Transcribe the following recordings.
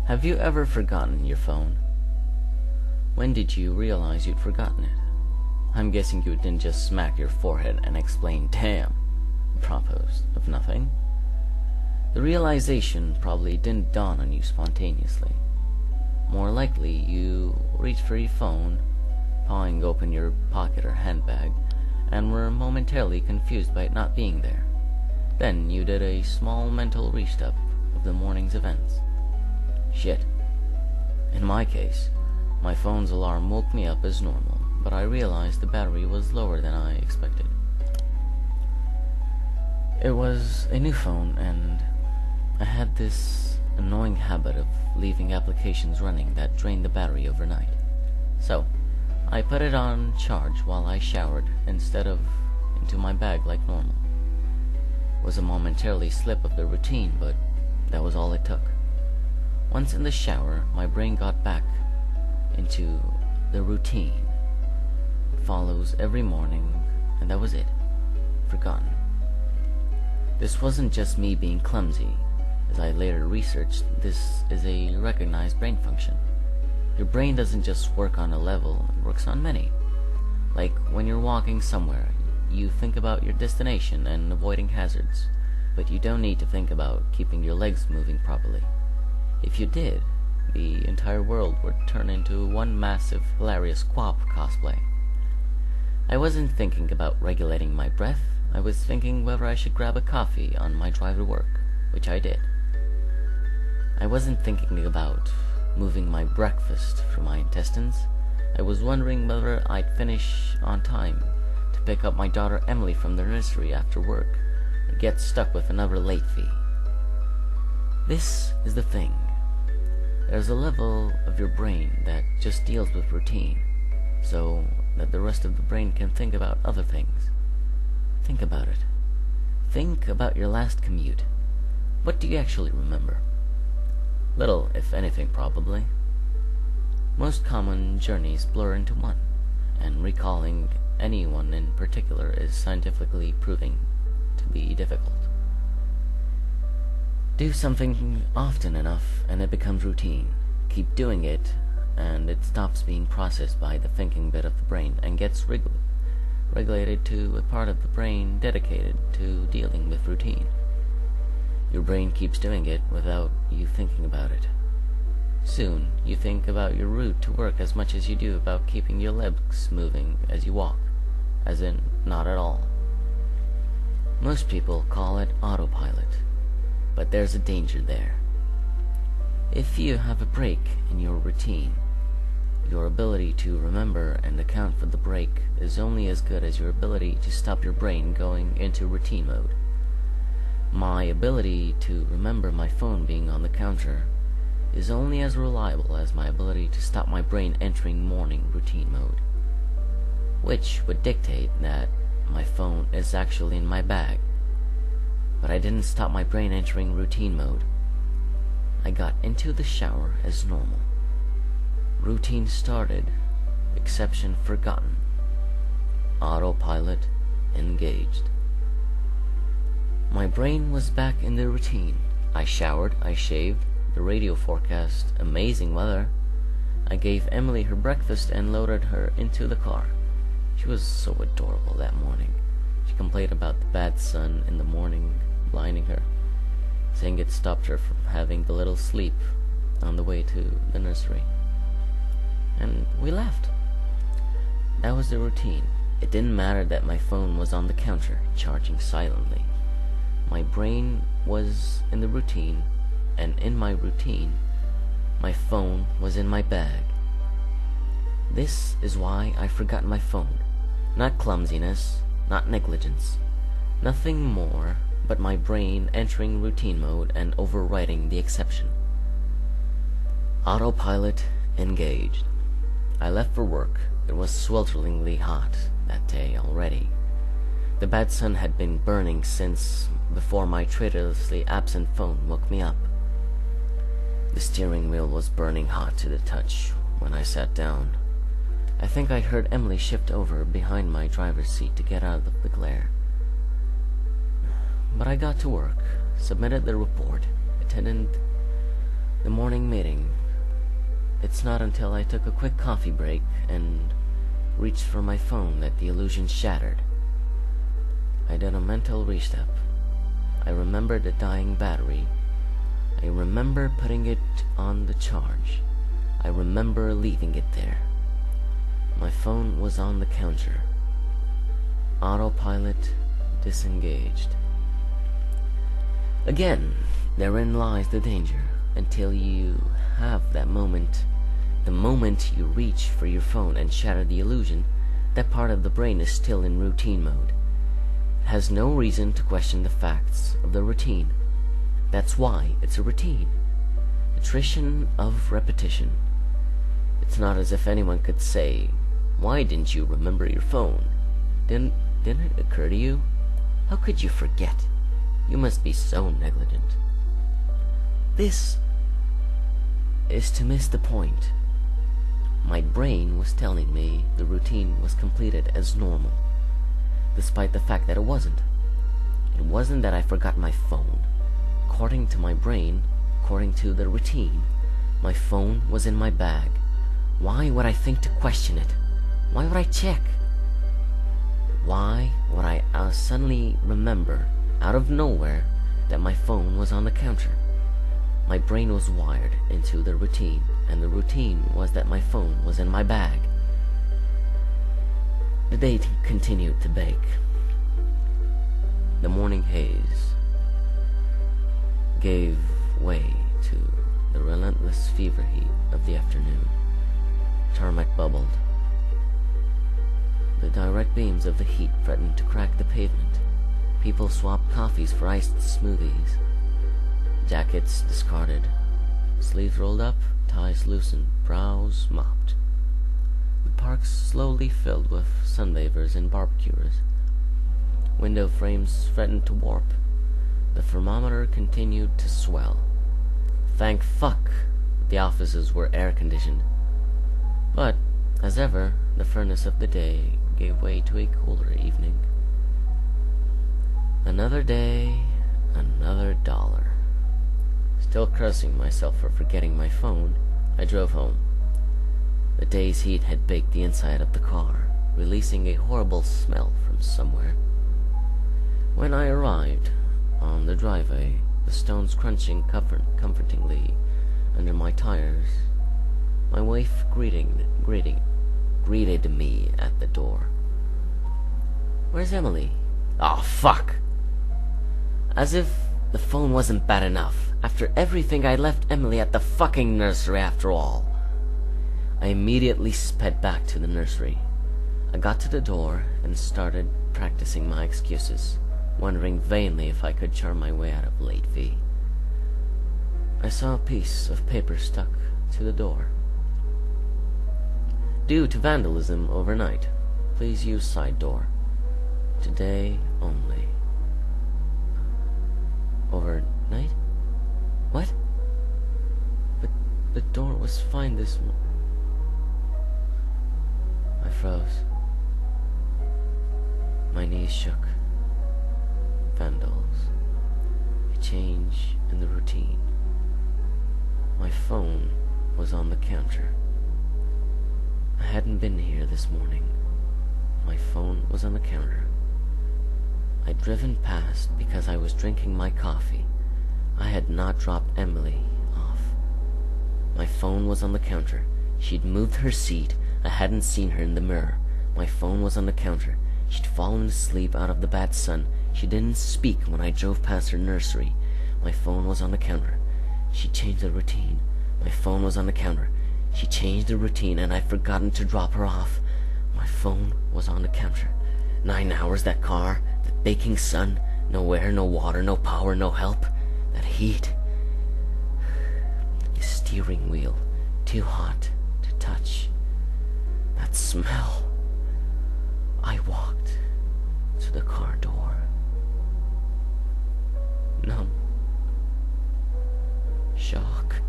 Have you ever forgotten your phone? When did you realize you'd forgotten it? I'm guessing you didn't just smack your forehead and exclaim, "Damn," apropos of nothing. The realization probably didn't dawn on you spontaneously. More likely, you reached for your phone, pawing open your pocket or handbag, and were momentarily confused by it not being there. Then you did a small mental restep of the morning's events. Shit. In my case, my phone's alarm woke me up as normal, but I realized the battery was lower than I expected. It was a new phone, and I had this annoying habit of leaving applications running that drained the battery overnight. So, I put it on charge while I showered instead of into my bag like normal. It was a momentary slip of the routine, but that was all it took. Once in the shower, my brain got back into the routine. It follows every morning, and that was it. Forgotten. This wasn't just me being clumsy. As I later researched, this is a recognized brain function. Your brain doesn't just work on a level, it works on many. Like when you're walking somewhere, you think about your destination and avoiding hazards, but you don't need to think about keeping your legs moving properly. If you did, the entire world would turn into one massive, hilarious Quap cosplay. I wasn't thinking about regulating my breath, I was thinking whether I should grab a coffee on my drive to work, which I did. I wasn't thinking about moving my breakfast through my intestines. I was wondering whether I'd finish on time to pick up my daughter Emily from the nursery after work and get stuck with another late fee. This is the thing. There's a level of your brain that just deals with routine, so that the rest of the brain can think about other things. Think about it. Think about your last commute. What do you actually remember? Little, if anything, probably. Most common journeys blur into one, and recalling anyone in particular is scientifically proving to be difficult. Do something often enough, and it becomes routine. Keep doing it, and it stops being processed by the thinking bit of the brain and gets regulated to a part of the brain dedicated to dealing with routine. Your brain keeps doing it without you thinking about it. Soon, you think about your route to work as much as you do about keeping your legs moving as you walk, as in, not at all. Most people call it autopilot, but there's a danger there. If you have a break in your routine, your ability to remember and account for the break is only as good as your ability to stop your brain going into routine mode. My ability to remember my phone being on the counter is only as reliable as my ability to stop my brain entering morning routine mode, which would dictate that my phone is actually in my bag. But I didn't stop my brain entering routine mode. I got into the shower as normal. Routine started, exception forgotten. Autopilot engaged. My brain was back in the routine. I showered, I shaved, the radio forecast amazing weather. I gave Emily her breakfast and loaded her into the car. She was so adorable that morning. She complained about the bad sun in the morning blinding her, saying it stopped her from having the little sleep on the way to the nursery. And we left. That was the routine. It didn't matter that my phone was on the counter, charging silently. My brain was in the routine, and in my routine, my phone was in my bag. This is why I forgot my phone. Not clumsiness, not negligence. Nothing more but my brain entering routine mode and overriding the exception. Autopilot engaged. I left for work. It was swelteringly hot that day already. The bad sun had been burning since before my traitorously absent phone woke me up. The steering wheel was burning hot to the touch when I sat down. I think I heard Emily shift over behind my driver's seat to get out of the glare. But I got to work, submitted the report, attended The morning meeting. It's not until I took a quick coffee break and reached for my phone that the illusion shattered. I did a mental restep. I remembered the dying battery. I remember putting it on the charge. I remember leaving it there. My phone was on the counter. Autopilot disengaged. Again, therein lies the danger. Until you have that moment, the moment you reach for your phone and shatter the illusion, that part of the brain is still in routine mode. It has no reason to question the facts of the routine. That's why it's a routine. Attrition of repetition. It's not as if anyone could say, "Why didn't you remember your phone? Didn't it occur to you? How could you forget? You must be so negligent." This is to miss the point. My brain was telling me the routine was completed as normal, despite the fact that it wasn't. It wasn't that I forgot my phone. According to my brain, according to the routine, my phone was in my bag. Why would I think to question it? Why would I check? Why would I suddenly remember, out of nowhere, that my phone was on the counter? My brain was wired into the routine, and the routine was that my phone was in my bag. The day continued to bake. The morning haze gave way to the relentless fever heat of the afternoon. Tarmac bubbled. The direct beams of the heat threatened to crack the pavement. People swapped coffees for iced smoothies. Jackets discarded. Sleeves rolled up, ties loosened, brows mopped. The park slowly filled with sunbathers and barbecuers. Window frames threatened to warp. The thermometer continued to swell. Thank fuck the offices were air-conditioned. But, as ever, the furnace of the day gave way to a cooler evening. Another day, another dollar. Still cursing myself for forgetting my phone, I drove home. The day's heat had baked the inside of the car, releasing a horrible smell from somewhere. When I arrived on the driveway, the stones crunching comfortingly under my tires, my wife greeted me at the door. "Where's Emily?" "Oh, fuck!" As if the phone wasn't bad enough. After everything, I left Emily at the fucking nursery after all. I immediately sped back to the nursery. I got to the door and started practicing my excuses, wondering vainly if I could charm my way out of late fee. I saw a piece of paper stuck to the door. "Due to vandalism overnight, please use side door. Today only." Overnight? What? But the door was fine this morning. I froze. My knees shook. Vandals. A change in the routine. My phone was on the counter. I hadn't been here this morning. My phone was on the counter. I'd driven past because I was drinking my coffee. I had not dropped Emily off. My phone was on the counter. She'd moved her seat. I hadn't seen her in the mirror. My phone was on the counter. She'd fallen asleep out of the bad sun. She didn't speak when I drove past her nursery. My phone was on the counter. She changed the routine. My phone was on the counter. She changed the routine, and I'd forgotten to drop her off. My phone was on the counter. 9 hours, that car, that baking sun, no air, no water, no power, no help. That heat. The steering wheel, too hot to touch. That smell. I walked to the car door. Numb. Shock.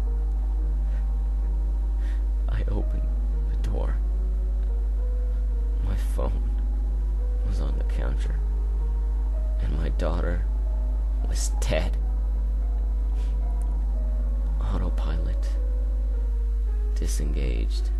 I opened the door. My phone was on the counter, and my daughter was dead. Autopilot. Disengaged.